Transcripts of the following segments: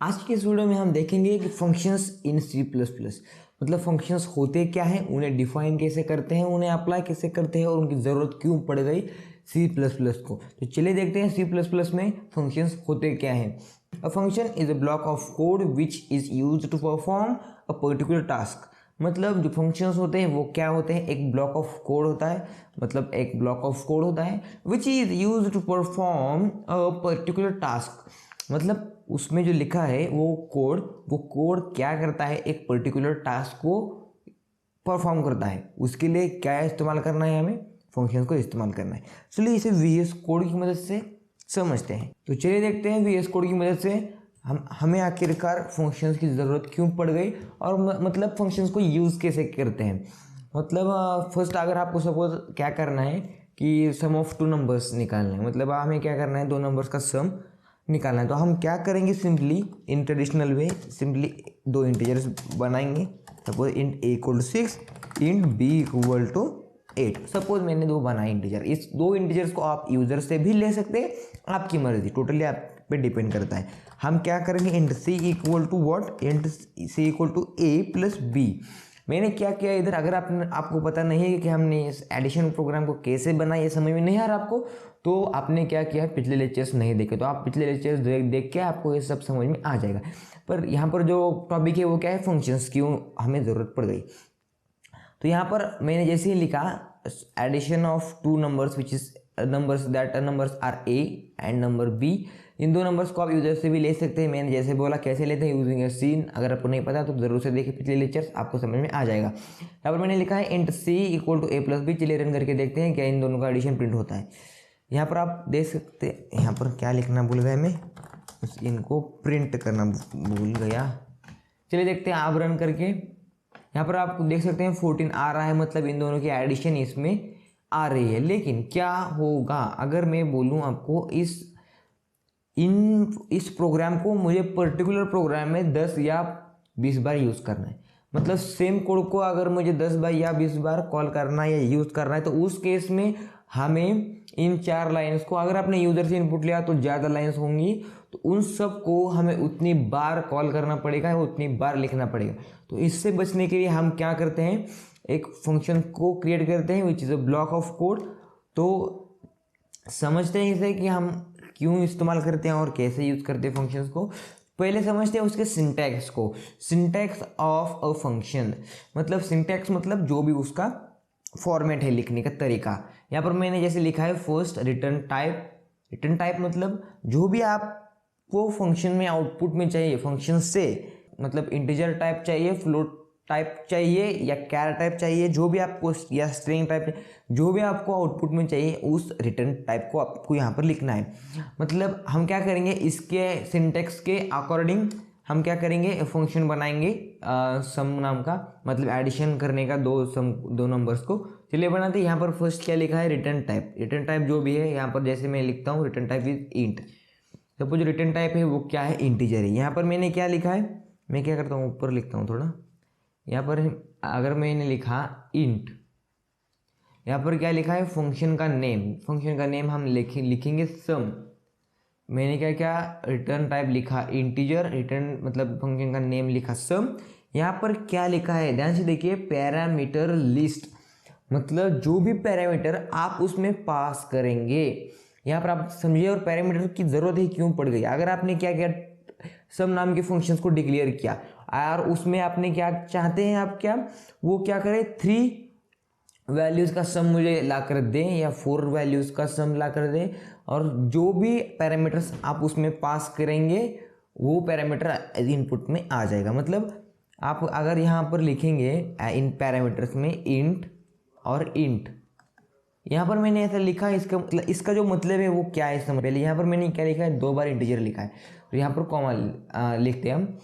आज के इस वीडियो में हम देखेंगे कि functions in C plus plus मतलब फंक्शंस होते क्या हैं, उन्हें डिफाइन कैसे करते हैं, उन्हें अप्लाई कैसे करते हैं और उनकी ज़रूरत क्यों पड़ गई सी प्लस प्लस को। तो चलिए देखते हैं सी प्लस प्लस में फंक्शंस होते क्या हैं। A function is a block of code which is use to perform a particular task. मतलब जो फंक्शंस होते हैं वो क्या होते हैं, एक ब्लॉक ऑफ कोड होता है, मतलब एक ब्लॉक ऑफ कोड होता है which is use to perform a particular task. मतलब उसमें जो लिखा है वो कोड क्या करता है, एक पर्टिकुलर टास्क को परफॉर्म करता है। उसके लिए क्या इस्तेमाल करना है, हमें फंक्शन को इस्तेमाल करना है। चलिए इसे वीएस कोड की मदद से समझते हैं। तो चलिए देखते हैं वीएस कोड की मदद से हमें आखिरकार फंक्शंस की ज़रूरत क्यों पड़ गई और मतलब फंक्शंस को यूज़ कैसे करते हैं। मतलब फर्स्ट अगर आपको सपोज क्या करना है कि सम ऑफ टू नंबर्स निकालना है, मतलब हमें क्या करना है, दो नंबर्स का सम निकालना है। तो हम क्या करेंगे, simply in traditional way simply दो इंटीजर्स बनाएंगे। Suppose int A equal to 6, int B equal to 8। Suppose मैंने दो बनाए इंटीजर, इस दो इंटीजर्स को आप यूजर से भी ले सकते हैं, आपकी मर्जी, टोटली आप पे डिपेंड करता है। हम क्या करेंगे, int C equal to what, int C equal to A plus B. मैंने क्या किया इधर, अगर आपको पता नहीं है कि हमने इस एडिशन प्रोग्राम को कैसे बनाया, ये समझ में नहीं आ रहा आपको, तो आपने क्या किया है, पिछले लेक्चर्स नहीं देखे, तो आप पिछले लेक्चर्स देख के आपको ये सब समझ में आ जाएगा। पर यहाँ पर जो टॉपिक है वो क्या है, फंक्शंस क्यों हमें ज़रूरत पड़ गई। तो यहाँ पर मैंने जैसे ही लिखा addition of two numbers which is numbers that numbers are A and number B. इन दो नंबर्स को आप यूजर से भी ले सकते हैं। मैंने जैसे बोला कैसे लेते हैं, यूजिंग ए सीन। अगर आपको नहीं पता तो जरूर से देखिए पिछले लेक्चर्स, आपको समझ में आ जाएगा। यहाँ पर मैंने लिखा है int C equal to A plus B. चलिए रन करके देखते हैं क्या इन दोनों का एडिशन प्रिंट होता है। यहाँ पर आप देख सकते हैं, यहाँ पर क्या लिखना भूल गया मैं, इनको प्रिंट करना भूल गया। चलिए देखते हैं आप रन करके। यहाँ पर आप देख सकते हैं 14 आ रहा है, मतलब इन दोनों की एडिशन इसमें आ रही है। लेकिन क्या होगा अगर मैं बोलूँ आपको इस प्रोग्राम को मुझे पर्टिकुलर प्रोग्राम में 10 या 20 बार यूज़ करना है। मतलब सेम कोड को अगर मुझे 10 बार या 20 बार कॉल करना है या यूज़ करना है, तो उस केस में हमें इन 4 लाइन्स को, अगर आपने यूज़र से इनपुट लिया तो ज़्यादा लाइन्स होंगी, तो उन सब को हमें उतनी बार कॉल करना पड़ेगा, उतनी बार लिखना पड़ेगा। तो इससे बचने के लिए हम क्या करते हैं, एक फंक्शन को क्रिएट करते हैं which is a block of code. तो समझते हैं इसे कि हम क्यों इस्तेमाल करते हैं और कैसे यूज़ करते हैं फंक्शंस को। पहले समझते हैं उसके सिंटैक्स को। सिंटैक्स ऑफ अ फंक्शन, मतलब सिंटैक्स मतलब जो भी उसका फॉर्मेट है लिखने का तरीका। यहाँ पर मैंने जैसे लिखा है first return type. Return type मतलब जो भी आपको फंक्शन में आउटपुट में चाहिए, फंक्शन से मतलब इंटीजर टाइप चाहिए, फ्लोट टाइप चाहिए या कैर टाइप चाहिए, जो भी आपको, या स्ट्रिंग टाइप, जो भी आपको आउटपुट में चाहिए उस रिटर्न टाइप को आपको यहाँ पर लिखना है। मतलब हम क्या करेंगे, इसके सिंटेक्स के अकॉर्डिंग हम क्या करेंगे, फंक्शन बनाएंगे सम नाम का, मतलब एडिशन करने का दो नंबर्स को। चलिए बनाते हैं। यहाँ पर फर्स्ट क्या लिखा है, रिटर्न टाइप। रिटर्न टाइप जो भी है, यहाँ पर जैसे मैं लिखता हूँ return type is int. Suppose return type है वो क्या है, इंटीजर है। यहाँ पर मैंने क्या लिखा है, मैं क्या करता हूँ ऊपर लिखता हूँ थोड़ा। यहाँ पर अगर मैंने लिखा इंट, यहाँ पर क्या लिखा है, फंक्शन का नेम। फंक्शन का नेम हम लिखेंगे सम। मैंने क्या क्या रिटर्न टाइप लिखा इंटीजर, रिटर्न मतलब फंक्शन का नेम लिखा सम। यहाँ पर क्या लिखा है, ध्यान से देखिए, पैरामीटर लिस्ट, मतलब जो भी पैरामीटर आप उसमें पास करेंगे। यहाँ पर आप समझिए, और पैरामीटर की जरूरत ही क्यों पड़ गई। अगर आपने क्या किया, सम नाम के फंक्शंस को डिक्लेयर किया और उसमें आपने क्या चाहते हैं, आप क्या वो क्या करें, 3 वैल्यूज़ का सम मुझे ला कर दें या 4 वैल्यूज़ का सम ला कर दें, और जो भी पैरामीटर्स आप उसमें पास करेंगे वो पैरामीटर इनपुट में आ जाएगा। मतलब आप अगर यहाँ पर लिखेंगे इन पैरामीटर्स में इंट और इंट, यहाँ पर मैंने ऐसा लिखा है, इसका जो मतलब है वो क्या है, इसका पहले यहाँ पर मैंने क्या लिखा है, 2 बार इंटीजर लिखा है, और यहाँ पर कॉमा लिखते हैं हम।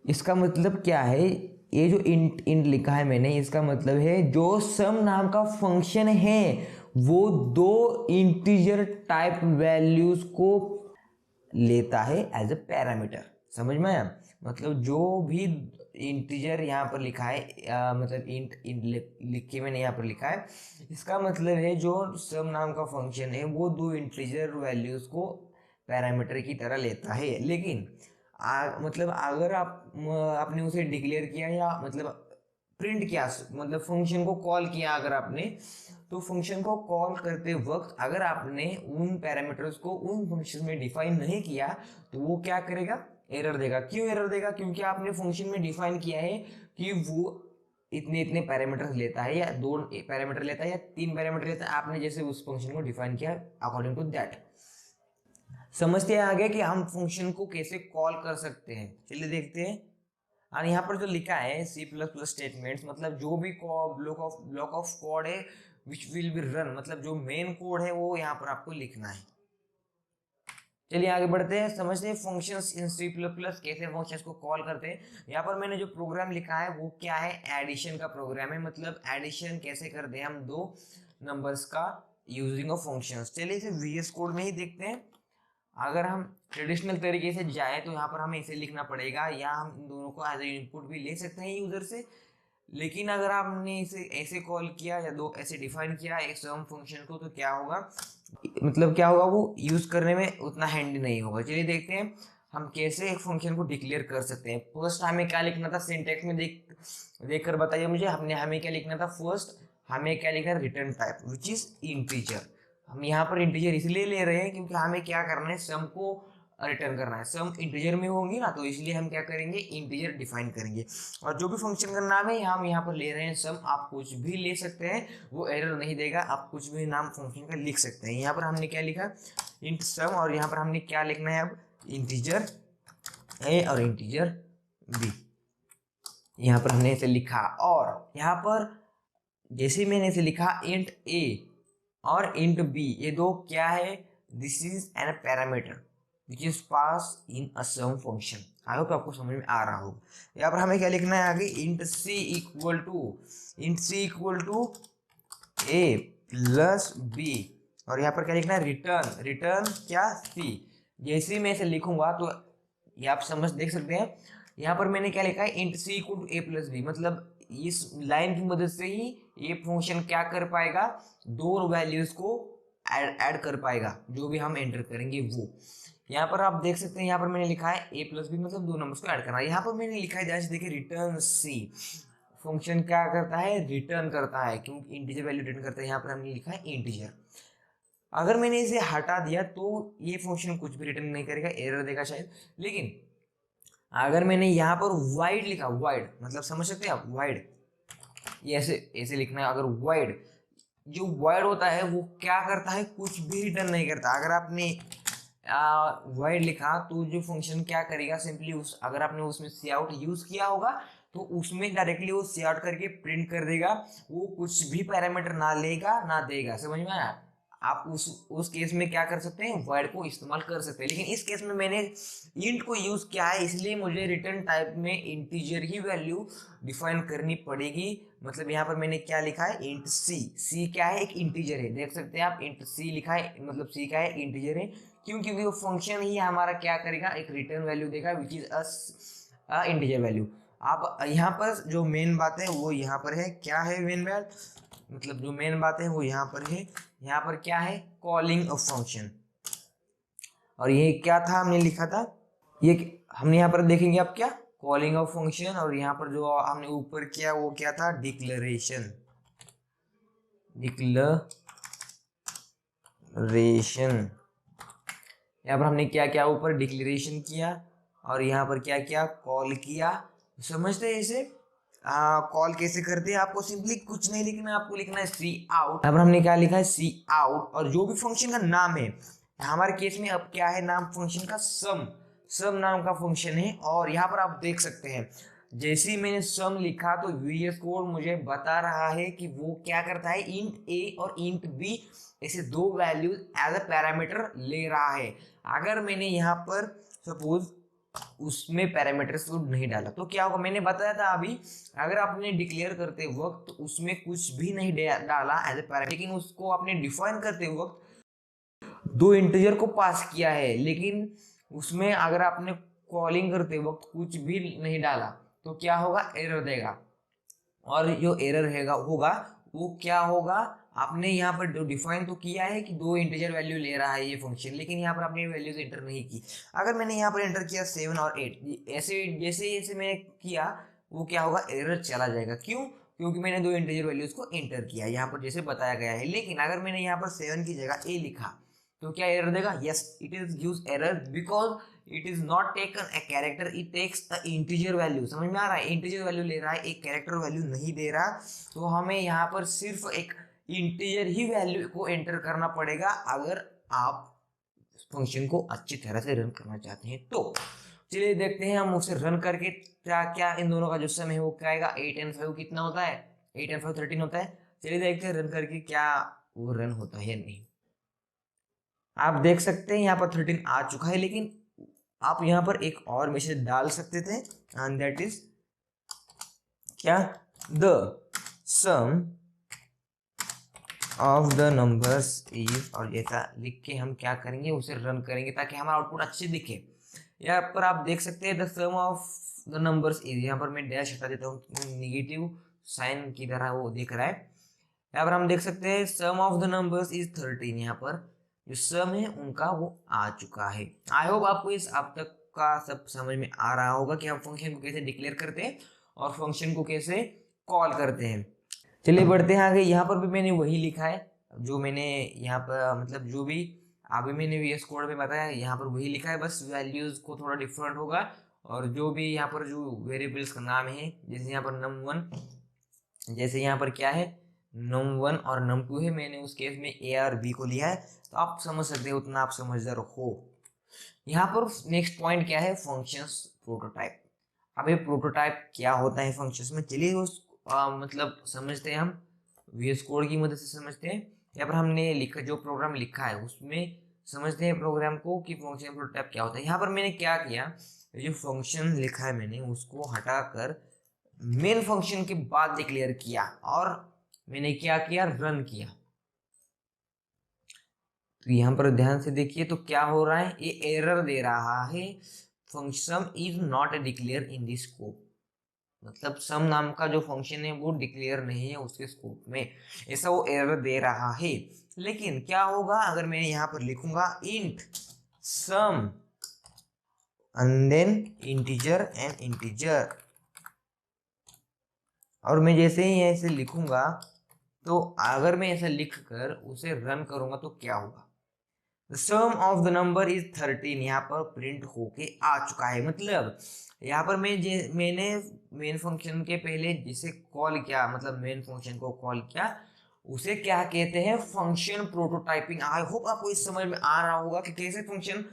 इसका मतलब क्या है, ये जो इंट इंट लिखा है मैंने, इसका मतलब है जो सम नाम का फंक्शन है वो 2 इंटीजर टाइप वैल्यूज को लेता है एज अ पैरामीटर। समझ में आया, मतलब जो भी इंटीजर यहाँ पर लिखा है, मतलब इंट इंट लिख के मैंने यहाँ पर लिखा है, इसका मतलब है जो सम नाम का फंक्शन है वो 2 इंटीजर वैल्यूज को पैरामीटर की तरह लेता है। लेकिन मतलब अगर आपने उसे डिक्लेयर किया या मतलब प्रिंट किया, मतलब फंक्शन को कॉल किया अगर आपने, तो फंक्शन को कॉल करते वक्त अगर आपने उन पैरामीटर्स को उन फंक्शन में डिफाइन नहीं किया तो वो क्या करेगा, एरर देगा। क्यों एरर देगा? क्योंकि आपने फंक्शन में डिफाइन किया है कि वो इतने इतने पैरामीटर्स लेता है, या 2 पैरामीटर लेता है या 3 पैरामीटर लेता है, आपने जैसे उस फंक्शन को डिफाइन किया अकॉर्डिंग टू दैट। समझते हैं आगे कि हम फंक्शन को कैसे कॉल कर सकते हैं। चलिए देखते हैं। और यहाँ पर जो लिखा है C++ स्टेटमेंट्स, मतलब जो भी ब्लॉक ऑफ कोड है विच विल बी रन, मतलब जो मेन कोड है वो यहाँ पर आपको लिखना है। चलिए आगे बढ़ते हैं, समझते हैं फंक्शंस इन C++ कैसे फंक्शंस को कॉल करते हैं। यहाँ पर मैंने जो प्रोग्राम लिखा है वो क्या है, एडिशन का प्रोग्राम है। मतलब एडिशन कैसे करते हैं हम दो नंबर्स का यूजिंग ऑफ फंक्शंस। चलिए इसे VS कोड में ही देखते हैं। अगर हम ट्रेडिशनल तरीके से जाए तो यहाँ पर हमें इसे लिखना पड़ेगा, या हम इन दोनों को एज ए इनपुट भी ले सकते हैं यूजर से। लेकिन अगर आपने इसे ऐसे कॉल किया या दो ऐसे डिफाइन किया एक सम फंक्शन को, तो क्या होगा, मतलब क्या होगा, वो यूज करने में उतना हैंडी नहीं होगा। चलिए देखते हैं हम कैसे एक फंक्शन को डिक्लेयर कर सकते हैं। फर्स्ट हमें क्या लिखना था, सिंटैक्स में देख कर बताइए मुझे। हमें क्या लिखना था, फर्स्ट हमें क्या लिखना है, return type which is integer. हम यहाँ पर इंटीजर इसलिए ले रहे हैं क्योंकि हमें क्या करना है, सम को रिटर्न करना है। सम इंटीजर में होंगी ना, तो इसलिए हम क्या करेंगे, इंटीजर डिफाइन करेंगे। और जो भी फंक्शन का नाम है हम यहाँ पर ले रहे हैं सम। आप कुछ भी ले सकते हैं, वो एरर नहीं देगा। आप कुछ भी नाम फंक्शन का लिख सकते हैं। यहाँ पर हमने क्या लिखा, इंट सम, और यहाँ पर हमने क्या लिखना है अब, इंटीजर ए और इंटीजर बी। यहाँ पर हमने इसे लिखा, और यहाँ पर जैसे मैंने इसे लिखा इंट ए और इंट बी, ये दो क्या है, this is an parameter which is pass in a sum function. I hope आपको समझ में आ रहा होगा। यहाँ पर हमें क्या लिखना है आगे, int C equal to A plus B, और यहाँ पर क्या लिखना है, रिटर्न क्या, सी। जैसे मैं इसे लिखूंगा तो ये आप देख सकते हैं। यहाँ पर मैंने क्या लिखा है, int C equal to A plus B, मतलब इस लाइन की मदद से ही ये फंक्शन क्या कर पाएगा, दो वैल्यूज को ऐड कर पाएगा, जो भी हम एंटर करेंगे वो। यहाँ पर आप देख सकते हैं, यहाँ पर मैंने लिखा है ए प्लस बी, मतलब दो नंबर्स को ऐड करना है। यहाँ पर मैंने लिखा है, ध्यान से देखिए, रिटर्न सी। फंक्शन क्या करता है, रिटर्न करता है, क्योंकि इंटीजर वैल्यू रिटर्न करता है। यहाँ पर हमने लिखा है इंटीजर। अगर मैंने इसे हटा दिया तो ये फंक्शन कुछ भी रिटर्न नहीं करेगा, एरर देगा शायद। लेकिन अगर मैंने यहाँ पर वाइड लिखा, वाइड मतलब समझ सकते हैं आप, वाइड ये ऐसे लिखना है। अगर वाइड, जो वाइड होता है वो क्या करता है, कुछ भी रिटर्न नहीं करता। अगर आपने वाइड लिखा तो जो फंक्शन क्या करेगा, सिंपली अगर आपने उसमें सी आउट यूज किया होगा तो उसमें डायरेक्टली वो सी आउट करके प्रिंट कर देगा। वो कुछ भी पैरामीटर ना लेगा ना देगा। समझ में आया? आप उस केस में क्या कर सकते हैं, वाइड को इस्तेमाल कर सकते हैं। लेकिन इस केस में मैंने इंट को यूज किया है, इसलिए मुझे रिटर्न टाइप में इंटीजर ही वैल्यू डिफाइन करनी पड़ेगी। मतलब यहाँ पर मैंने क्या लिखा है, इंट सी क्या है, एक इंटीजर है। देख सकते हैं आप, इंट सी लिखा है, मतलब सी का है, इंटीजर है। क्यों? क्योंकि वो फंक्शन ही हमारा क्या करेगा, एक रिटर्न वैल्यू देगा विच इज अ इंटीजर वैल्यू। आप यहाँ पर जो मेन बात है वो यहाँ पर है, क्या है मेन बात, मतलब जो मेन बात है वो यहाँ पर है। यहाँ पर क्या है, कॉलिंग ऑफ फंक्शन। और ये क्या था, हमने लिखा था, ये हमने यहाँ पर देखेंगे आप क्या, कॉलिंग ऑफ फंक्शन। और यहाँ पर जो हमने ऊपर किया वो क्या था, डिक्लेरेशन। यहाँ पर हमने क्या किया, ऊपर डिक्लेरेशन किया, और यहाँ पर क्या किया, कॉल किया। समझते हैं इसे कॉल कैसे करते हैं? आपको सिंपली कुछ नहीं लिखना, आपको लिखना है सी आउट। यहाँ पर हमने क्या लिखा है, सी आउट, और जो भी फंक्शन का नाम है, हमारे केस में अब क्या है नाम फंक्शन का, सम नाम का फंक्शन है। और यहाँ पर आप देख सकते हैं, जैसे ही मैंने सम लिखा तो VS कोड मुझे बता रहा है कि वो क्या करता है, इंट ए और इंट बी ऐसे दो वैल्यूज एज अ पैरामीटर ले रहा है। अगर मैंने यहाँ पर सपोज उसमें पैरामीटर्स को नहीं डाला तो क्या होगा, मैंने बताया था अभी, अगर आपने डिक्लेयर करते वक्त उसमें कुछ भी नहीं डाला एज ए पैरामीटर, लेकिन उसको आपने डिफाइन करते वक्त दो इंटीजर को पास किया है, लेकिन उसमें अगर आपने कॉलिंग करते वक्त कुछ भी नहीं डाला तो क्या होगा, एरर देगा। और जो एरर होगा वो क्या होगा, आपने यहाँ पर डिफाइन तो किया है कि 2 इंटीजर वैल्यू ले रहा है ये फंक्शन, लेकिन यहाँ पर आपने वैल्यूज एंटर नहीं की। अगर मैंने यहाँ पर एंटर किया 7 और 8, ऐसे जैसे जैसे मैंने किया वो क्या होगा, एरर चला जाएगा। क्यों? क्योंकि मैंने 2 इंटीजर वैल्यूज को एंटर किया यहाँ पर जैसे बताया गया है। लेकिन अगर मैंने यहाँ पर 7 की जगह ए लिखा तो क्या एरर देगा? Yes, it is gives error because it is not taken a character, it takes a integer value. समझ में आ रहा है? इंटीजर वैल्यू ले रहा है, एक कैरेक्टर वैल्यू नहीं दे रहा। तो हमें यहाँ पर सिर्फ एक इंटीजर ही वैल्यू को एंटर करना पड़ेगा अगर आप फंक्शन को अच्छी तरह से रन करना चाहते हैं। तो चलिए देखते हैं हम उसे रन करके क्या क्या इन दोनों का जो सम है वो क्या आएगा। 8 and 5 कितना होता है? 8 and 5 13 होता है। चलिए देखते हैं रन करके क्या वो रन होता है या नहीं। आप देख सकते हैं यहाँ पर 13 आ चुका है, लेकिन आप यहाँ पर एक और मैसेज डाल सकते थे, एंड दैट इज क्या, the sum of the numbers is, और ऐसा लिख के हम क्या करेंगे, उसे रन करेंगे ताकि हमारा आउटपुट अच्छे दिखे। यहाँ पर आप देख सकते हैं the sum of the numbers is, यहाँ पर मैं डैश हटा देता हूँ, निगेटिव साइन की तरह वो दिख रहा है। यहाँ पर हम देख सकते हैं सम ऑफ द नंबर्स इज 13, यहाँ पर जो सम है उनका वो आ चुका है। आई होप आपको इस अब तक का सब समझ में आ रहा होगा कि हम फंक्शन को कैसे डिक्लेयर करते हैं और फंक्शन को कैसे कॉल करते हैं। चलिए बढ़ते हैं आगे। यहाँ पर भी मैंने वही लिखा है जो मैंने यहाँ पर मतलब जो भी अभी मैंने VS कोड में बताया, यहाँ पर वही लिखा है, बस वैल्यूज को थोड़ा डिफरेंट होगा। और जो भी यहाँ पर जो वेरिएबल्स का नाम है, जैसे यहाँ पर num1, जैसे यहाँ पर क्या है num1 और num2 है, मैंने उस केस में A और B को लिया है। तो आप समझ सकते हैं, उतना आप समझदार हो। यहाँ पर नेक्स्ट पॉइंट क्या है, फंक्शंस प्रोटोटाइप। अब ये प्रोटोटाइप क्या होता है फंक्शंस में, चलिए उस मतलब समझते हैं हम, VS कोड की मदद से समझते हैं। यहाँ पर हमने लिखा जो प्रोग्राम लिखा है उसमें समझते हैं प्रोग्राम को कि फंक्शन प्रोटोटाइप क्या होता है। यहाँ पर मैंने क्या किया, जो फंक्शन लिखा है मैंने उसको हटाकर मेन फंक्शन के बाद डिक्लेयर किया और मैंने क्या किया, रन किया। तो यहाँ पर ध्यान से देखिए तो क्या हो रहा है, ये एरर दे रहा है, function is not declare in this scope. मतलब सम नाम का जो फंक्शन है वो डिक्लेयर नहीं है उसके स्कोप में, ऐसा वो एरर दे रहा है। लेकिन क्या होगा अगर मैं यहाँ पर लिखूंगा int sum and then integer and integer, और मैं जैसे ही ऐसे लिखूंगा तो अगर मैं ऐसा लिख कर उसे रन करूंगा तो क्या होगा, the sum of the number is 13 यहाँ पर प्रिंट होके आ चुका है। मतलब यहाँ पर मैंने मेन फंक्शन के पहले जिसे कॉल किया, मतलब मेन फंक्शन को कॉल किया, उसे क्या कहते हैं, फंक्शन प्रोटोटाइपिंग। आई होप आपको इस समझ में आ रहा होगा कि कैसे फंक्शन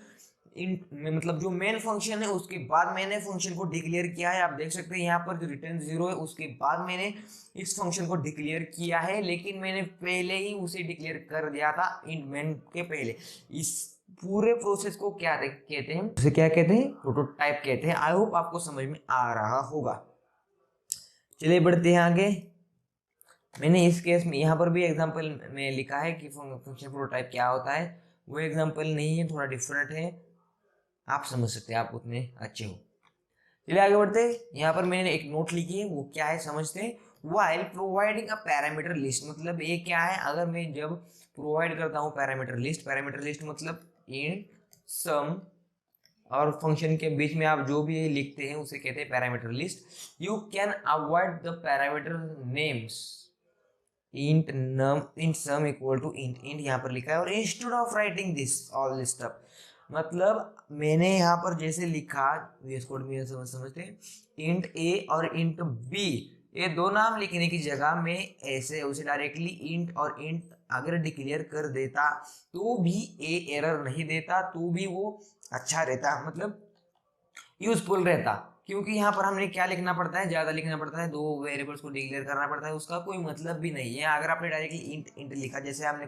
मतलब जो मेन फंक्शन है उसके बाद मैंने फंक्शन को डिक्लेयर किया है। आप देख सकते हैं यहाँ पर जो रिटर्न 0 है उसके बाद मैंने इस फंक्शन को डिक्लेयर किया है, लेकिन मैंने पहले ही उसे डिक्लेयर कर दिया था इन मेन के पहले। इस पूरे प्रोसेस को क्या कहते हैं, उसे क्या कहते हैं, प्रोटोटाइप कहते हैं। आई होप आपको समझ में आ रहा होगा। चलिए बढ़ते हैं आगे। मैंने इस केस में यहाँ पर भी एग्जांपल में लिखा है कि फंक्शन प्रोटोटाइप क्या होता है, वो एग्जांपल नहीं है, थोड़ा डिफरेंट है, आप समझ सकते हैं, आप उतने अच्छे हो। चलिए आगे बढ़ते हैं। यहाँ पर मैंने एक नोट लिखी है, वो क्या है समझते हैं। While providing a parameter list, मतलब ये क्या है, अगर मैं जब प्रोवाइड करता हूँ पैरामीटर लिस्ट मतलब इन सम और फंक्शन के बीच में आप जो भी लिखते हैं उसे कहते हैं parameter list. You can avoid the parameter names int num int sum equal to int यहाँ पर लिखा है, और instead of writing this all this stuff, मतलब मैंने यहाँ पर जैसे लिखा VS कोड में समझते हैं, int a और int b, ये दो नाम लिखने की जगह में ऐसे उसे डायरेक्टली int और int अगर डिक्लेयर कर देता तो भी ए एरर नहीं देता, तो भी वो अच्छा रहता, मतलब यूजफुल रहता। क्योंकि यहाँ पर हमने क्या लिखना पड़ता है, ज्यादा लिखना पड़ता है, दो वेरिएबल्स को डिक्लेयर करना पड़ता है, उसका कोई मतलब भी नहीं है। अगर आपने डायरेक्टली इंट इंट लिखा, जैसे हमने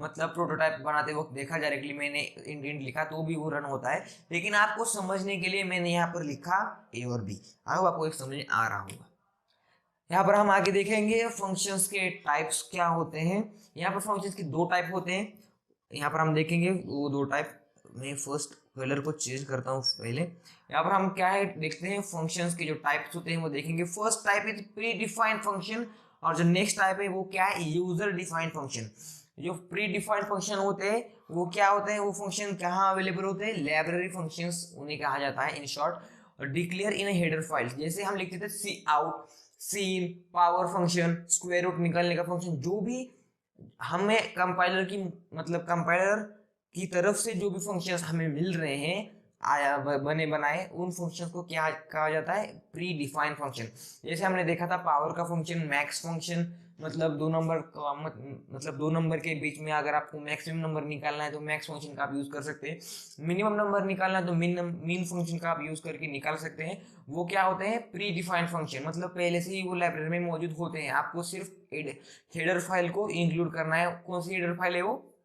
मतलब प्रोटोटाइप बनाते वक्त देखा, डायरेक्टली मैंने इंट इंट लिखा तो भी वो रन होता है। लेकिन आपको समझने के लिए मैंने यहाँ पर लिखा ए और बी। आई आपको एक समझ में आ रहा होगा। यहाँ पर हम आगे देखेंगे फंक्शंस के टाइप्स क्या होते हैं। यहाँ पर फंक्शंस के दो टाइप होते हैं, यहाँ पर हम देखेंगे वो दो टाइप। मैं फर्स्ट कलर को चेंज करता हूँ पहले। यहाँ पर हम क्या है देखते हैं, फंक्शंस के जो टाइप्स होते हैं वो देखेंगे। First type is pre defined function और जो नेक्स्ट टाइप है वो क्या है, यूजर डिफाइंड फंक्शन। जो प्री डिफाइंड फंक्शन होते हैं वो क्या होते हैं, वो फंक्शन कहाँ अवेलेबल होते हैं, लाइब्रेरी फंक्शंस उन्हें कहा जाता है इन शॉर्ट। और डिक्लेयर इन हेडर फाइल, जैसे हम लिखते थे cout, sine, power function, square root निकालने का फंक्शन, जो भी हमें कंपाइलर की मतलब कंपाइलर की तरफ से जो भी फंक्शंस हमें मिल रहे हैं आया बने बनाए, उन फंक्शंस को क्या कहा जाता है, प्री डिफाइंड फंक्शन। जैसे हमने देखा था पावर का फंक्शन मैक्स फंक्शन, मतलब दो नंबर का मतलब दो नंबर के बीच में अगर आपको मैक्सिमम नंबर निकालना है तो मैक्स फंक्शन का आप यूज कर सकते हैं, मिनिमम नंबर निकालना है तो मिन फंक्शन का आप यूज करके निकाल सकते हैं। वो क्या होते हैं, प्री डिफाइंड फंक्शन, मतलब पहले से ही वो लाइब्रेरी में मौजूद होते हैं, आपको सिर्फ हेडर फाइल को इंक्लूड करना है। कौन सी हेडर फाइल है वो,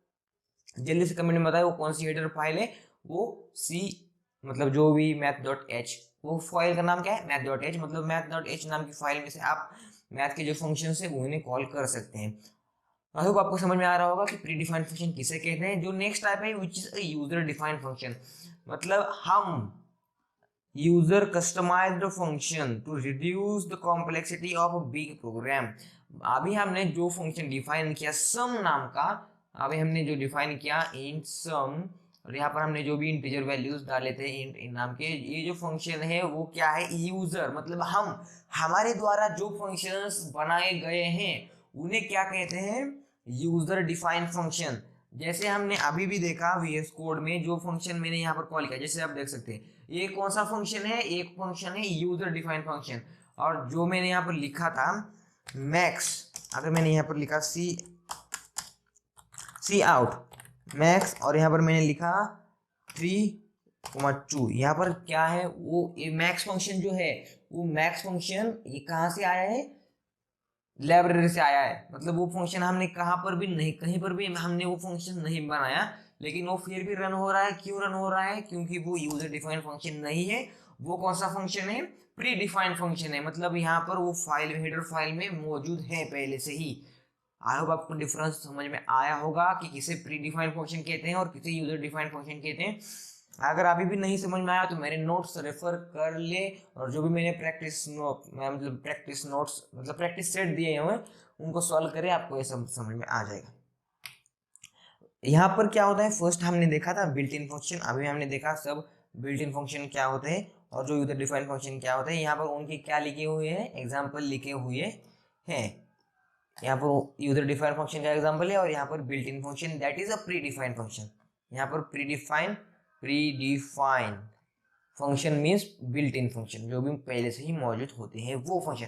जल्दी से कमेंट में बताए वो कौन सी हेडर फाइल है, वो सी मतलब जो भी math.h, वो फाइल का नाम क्या है, math.h, मतलब math.h नाम की फाइल में से आप मैथ के जो फंक्शन है वो इन्हें कॉल कर सकते हैं। आई होप आपको समझ में आ रहा होगा कि प्री डिफाइंड फंक्शन किसे कहते हैं। जो नेक्स्ट टाइप है which is a user defined function, मतलब हम user customized function to reduce the complexity of a big program. अभी हमने जो फंक्शन डिफाइन किया सम नाम का, अभी हमने जो डिफाइन किया इंट सम, और यहाँ पर हमने जो भी इंटीजर वैल्यूज डाले थे इंट नाम के, ये जो फंक्शन है वो क्या है, यूजर, मतलब हम हमारे द्वारा जो फंक्शंस बनाए गए हैं उन्हें क्या कहते हैं, यूजर डिफाइंड फंक्शन। जैसे हमने अभी भी देखा VS कोड में जो फंक्शन मैंने यहाँ पर कॉल किया, जैसे आप देख सकते हैं ये कौन सा फंक्शन है, एक फंक्शन है यूजर डिफाइंड फंक्शन। और जो मैंने यहाँ पर लिखा था मैक्स, अगर मैंने यहाँ पर लिखा सी आउट मैक्स, और यहाँ पर मैंने लिखा 3,2, यहाँ पर क्या है वो मैक्स फंक्शन जो है, वो मैक्स फंक्शन ये कहाँ से आया है, लाइब्रेरी से आया है। मतलब वो फंक्शन हमने कहाँ पर भी नहीं, कहीं पर भी हमने वो फंक्शन नहीं बनाया, लेकिन वो फिर भी रन हो रहा है। क्यों रन हो रहा है, क्योंकि वो यूजर डिफाइंड फंक्शन नहीं है। वो कौन सा फंक्शन है, प्री डिफाइंड फंक्शन है, मतलब यहाँ पर वो फाइल हेडर फाइल में मौजूद है पहले से ही। आई होप आपको डिफरेंस समझ में आया होगा कि किसे प्री डिफाइंड फंक्शन कहते हैं और किसे यूजर डिफाइंड फंक्शन कहते हैं। अगर अभी भी नहीं समझ में आया तो मेरे नोट्स रेफर कर ले, और जो भी मैंने प्रैक्टिस नोट्स मतलब प्रैक्टिस सेट दिए हुए उनको सॉल्व करें, आपको ये सब समझ में आ जाएगा। यहाँ पर क्या होता है, फर्स्ट हमने देखा था बिल्ट इन फंक्शन, अभी हमने देखा सब बिल्ट इन फंक्शन क्या होते हैं और जो यूजर डिफाइंड फंक्शन क्या होते हैं। यहाँ पर उनकी क्या लिखे हुए हैं, एग्जाम्पल लिखे हुए हैं। यहाँ पर यूजर डिफाइंड फंक्शन का एग्जाम्पल है और यहाँ पर built in function that is a pre defined function. यहाँ पर pre defined function means built in function, जो भी पहले से ही मौजूद होते हैं वो फंक्शन।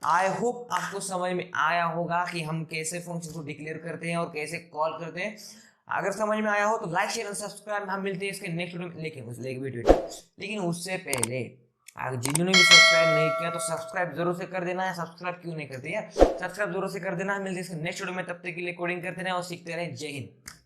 आई होप आपको समझ में आया होगा कि हम कैसे फंक्शन को डिक्लेयर करते हैं और कैसे कॉल करते हैं। अगर समझ में आया हो तो लाइक शेयर और सब्सक्राइब, हम मिलते हैं इसके नेक्स्ट वीडियो में। लेकिन उससे पहले अगर जिन्होंने भी सब्सक्राइब नहीं किया तो सब्सक्राइब जरूर से कर देना है। सब्सक्राइब क्यों नहीं करते यार, सब्सक्राइब जरूर से कर देना है। मिलते हैं इसके नेक्स्ट वीडियो में, तब तक के लिए कोडिंग करते रहे और सीखते रहे। जय हिंद।